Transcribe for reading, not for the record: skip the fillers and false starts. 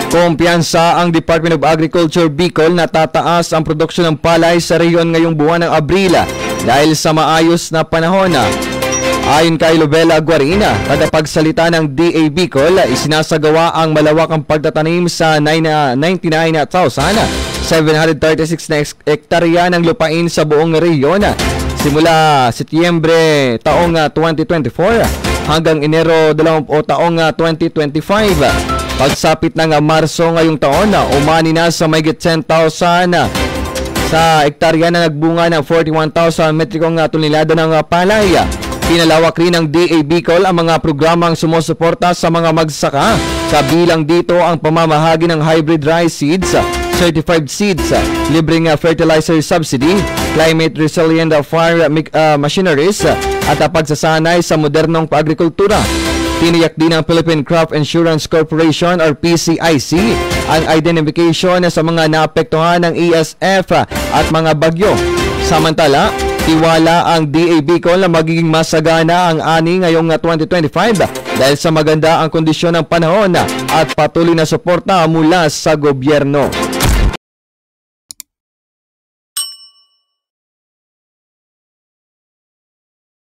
Kumpiyansa ang Department of Agriculture Bicol na tataas ang produksyon ng palay sa rehiyon ngayong buwan ng Abril dahil sa maayos na panahon. Ayon kay Lovella Guarina, kada pagsalita ng DA Bicol, isinasagawa ang malawakang pagtatanim sa 99,736 na hektarya ng lupain sa buong rehiyon simula Setyembre taong 2024 hanggang Enero taong 2025. Pagsapit ng Marso ngayong taon, umani na sa mahigit 10,000 sa hektarya na nagbunga ng 41,000 metrikong tonelada ng palay. Pinalawak rin ng DA Bicol ang mga programang sumusuporta sa mga magsaka. Kabilang dito ang pamamahagi ng hybrid rice seeds, certified seeds, libreng fertilizer subsidy, climate resilient farm machineries at pagsasanay sa modernong agrikultura. Tiniyak din ng Philippine Crop Insurance Corporation or PCIC ang identification sa mga naapektuhan ng ESF at mga bagyo. Samantala, tiwala ang DA Bicol na magiging masagana ang ani ngayong 2025 dahil sa maganda ang kondisyon ng panahon at patuloy na suporta mula sa gobyerno.